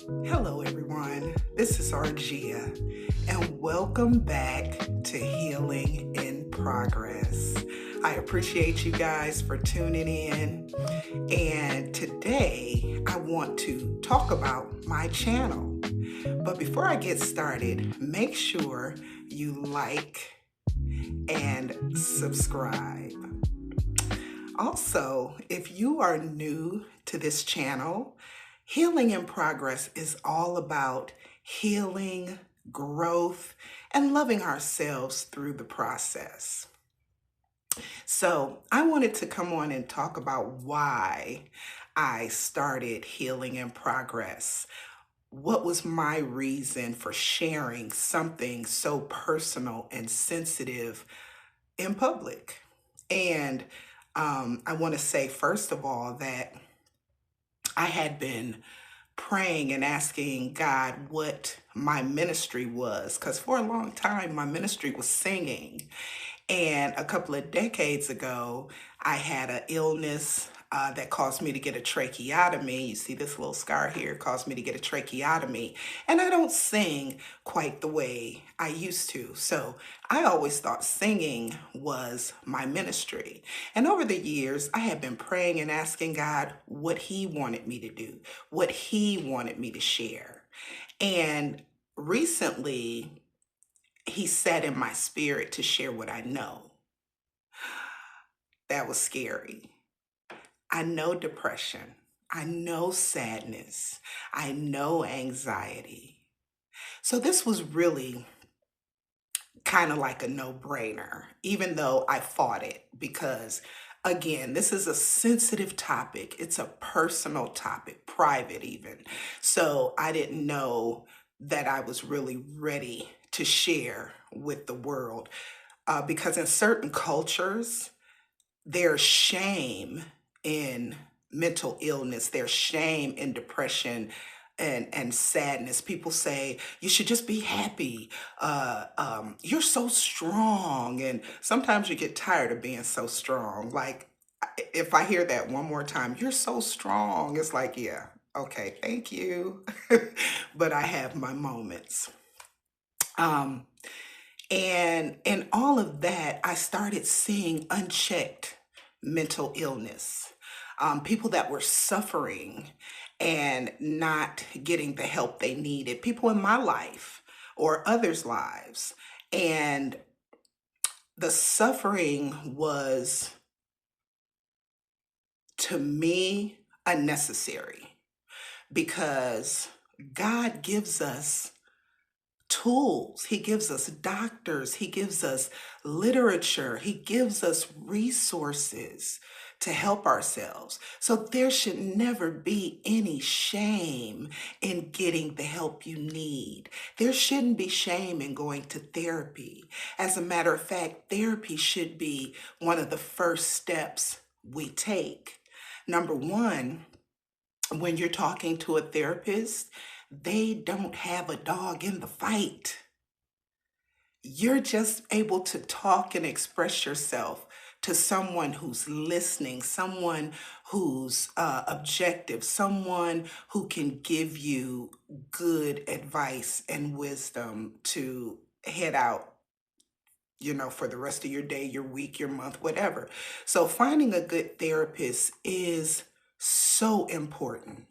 Hello, everyone. This is Argia, and welcome back to Healing in Progress. I appreciate you guys for tuning in, and today I want to talk about my channel. But before I get started, make sure you like and subscribe. Also, if you are new to this channel, Healing in Progress is all about healing, growth, and loving ourselves through the process. So, I wanted to come on and talk about why I started Healing in Progress. What was my reason for sharing something so personal and sensitive in public? And I want to say, first of all, that I had been praying and asking God what my ministry was, because for a long time, my ministry was singing. And a couple of decades ago, I had an illness that caused me to get a tracheotomy. You see this little scar here caused me to get a tracheotomy. And I don't sing quite the way I used to. So I always thought singing was my ministry. And over the years, I have been praying and asking God what He wanted me to do, what He wanted me to share. And recently, He said in my spirit to share what I know. That was scary. I know depression. I know sadness. I know anxiety. So this was really kind of like a no-brainer, even though I fought it because, again, this is a sensitive topic. It's a personal topic, private even. So I didn't know that I was really ready to share with the world because in certain cultures, there's shame in mental illness, there's shame in depression and sadness. People say you should just be happy. You're so strong, and sometimes you get tired of being so strong. Like if I hear that one more time, you're so strong. It's like, yeah, okay, thank you, but I have my moments. Um, and in all of that, I started seeing unchecked mental illness, people that were suffering and not getting the help they needed, people in my life or others' lives. And the suffering was, to me, unnecessary because God gives us tools. He gives us doctors. He gives us literature. He gives us resources to help ourselves. So there should never be any shame in getting the help you need. There shouldn't be shame in going to therapy. As a matter of fact, therapy should be one of the first steps we take. Number one, when you're talking to a therapist, they don't have a dog in the fight. You're just able to talk and express yourself to someone who's listening, someone who's objective, someone who can give you good advice and wisdom to head out, for the rest of your day, your week, your month, whatever. So finding a good therapist is so important.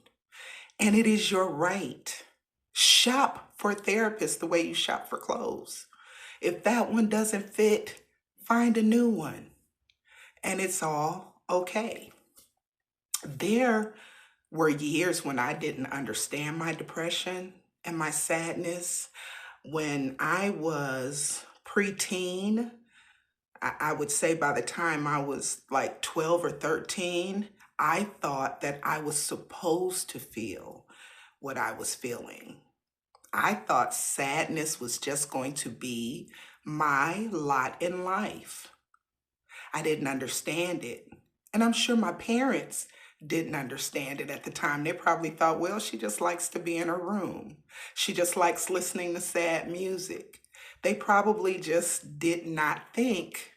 And it is your right. Shop for therapists the way you shop for clothes. If that one doesn't fit, find a new one. And it's all okay. There were years when I didn't understand my depression and my sadness. When I was preteen, I would say by the time I was like 12 or 13, I thought that I was supposed to feel what I was feeling. I thought sadness was just going to be my lot in life. I didn't understand it. And I'm sure my parents didn't understand it at the time. They probably thought, well, she just likes to be in her room. She just likes listening to sad music. They probably just did not think,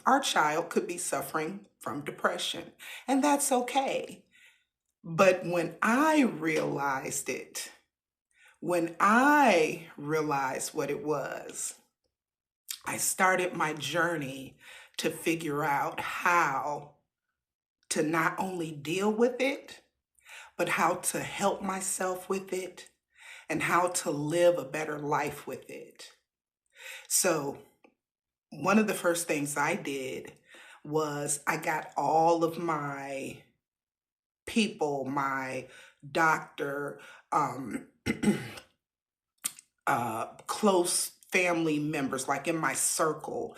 our child could be suffering from depression. And that's okay. But when I realized what it was, I started my journey to figure out how to not only deal with it, but how to help myself with it and how to live a better life with it. So, one of the first things I did was I got all of my people, my doctor, um, close family members, like in my circle,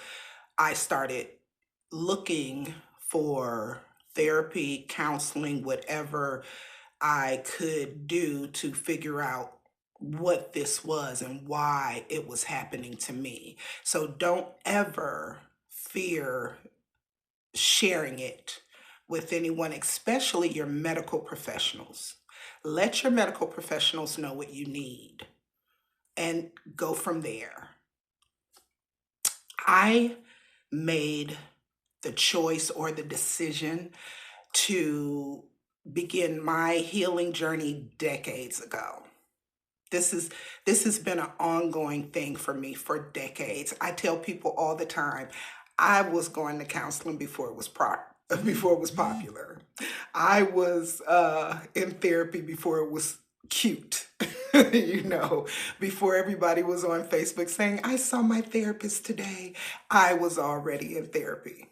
I started looking for therapy, counseling, whatever I could do to figure out what this was and why it was happening to me. So don't ever fear sharing it with anyone, especially your medical professionals. Let your medical professionals know what you need and go from there. I made the choice or the decision to begin my healing journey decades ago. This is this has been an ongoing thing for me for decades. I tell people all the time, I was going to counseling before it was before it was popular. I was in therapy before it was cute. you know, Before everybody was on Facebook saying, I saw my therapist today, I was already in therapy.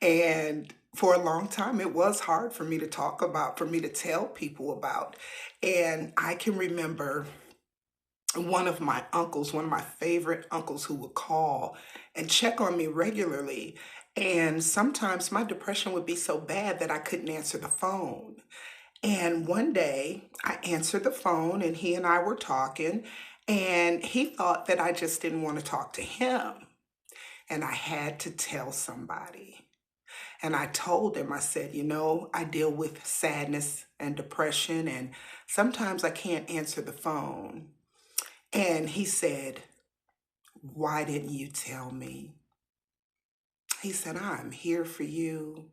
And for a long time, it was hard for me to talk about, for me to tell people about. And I can remember one of my favorite uncles who would call and check on me regularly. And sometimes my depression would be so bad that I couldn't answer the phone. And one day I answered the phone and he and I were talking, and he thought that I just didn't want to talk to him. And I had to tell somebody. And I told him, I said, I deal with sadness and depression, and sometimes I can't answer the phone. And he said, why didn't you tell me? He said, I'm here for you.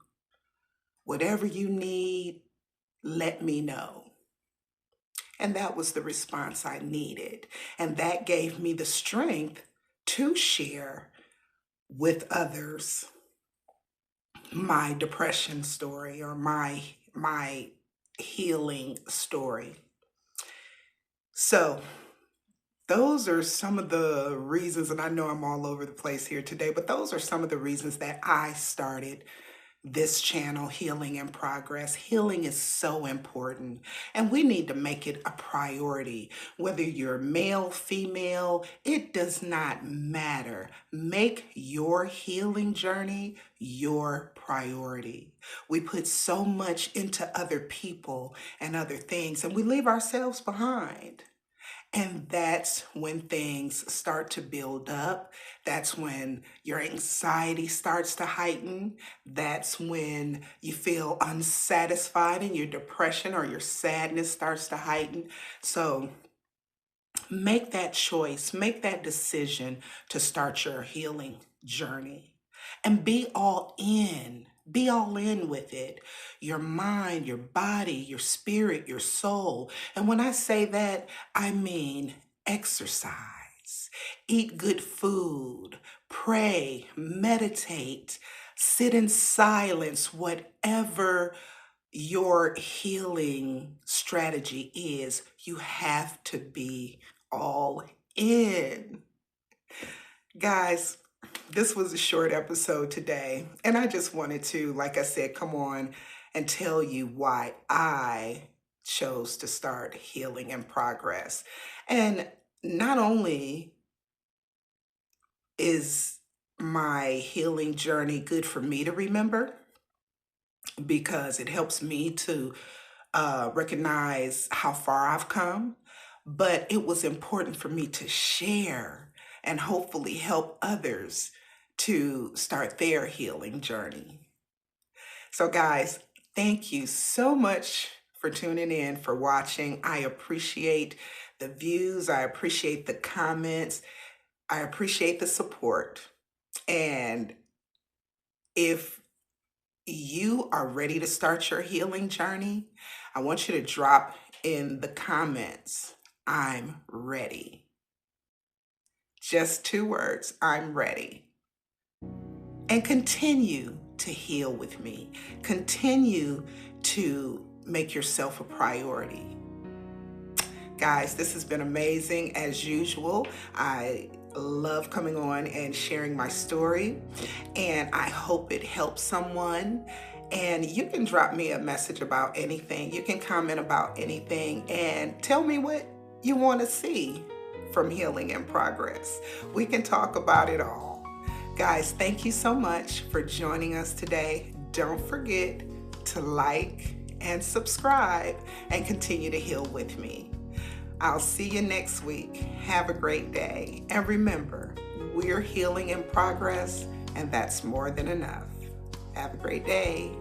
Whatever you need, let me know. And that was the response I needed. And that gave me the strength to share with others my depression story or my healing story. So, those are some of the reasons, and I know I'm all over the place here today, but those are some of the reasons that I started this channel, Healing in Progress. Healing is so important, and we need to make it a priority. Whether you're male, female, it does not matter. Make your healing journey your priority. We put so much into other people and other things, and we leave ourselves behind. And that's when things start to build up. That's when your anxiety starts to heighten. That's when you feel unsatisfied and your depression or your sadness starts to heighten. So make that choice, make that decision to start your healing journey and be all in. Be all in with it. Your mind, your body, your spirit, your soul. And when I say that, I mean exercise, eat good food, pray, meditate, sit in silence, whatever your healing strategy is, you have to be all in. Guys, this was a short episode today, and I just wanted to, like I said, come on and tell you why I chose to start Healing in Progress. And not only is my healing journey good for me to remember, because it helps me to recognize how far I've come, but it was important for me to share and hopefully help others to start their healing journey. So, guys, thank you so much for tuning in, for watching. I appreciate the views, I appreciate the comments, I appreciate the support. And if you are ready to start your healing journey, I want you to drop in the comments, I'm ready. Just 2 words, I'm ready. And continue to heal with me. Continue to make yourself a priority. Guys, this has been amazing as usual. I love coming on and sharing my story, and I hope it helps someone. And you can drop me a message about anything. You can comment about anything and tell me what you want to see from Healing in Progress. We can talk about it all. Guys, thank you so much for joining us today. Don't forget to like and subscribe and continue to heal with me. I'll see you next week. Have a great day. And remember, we're healing in progress, and that's more than enough. Have a great day.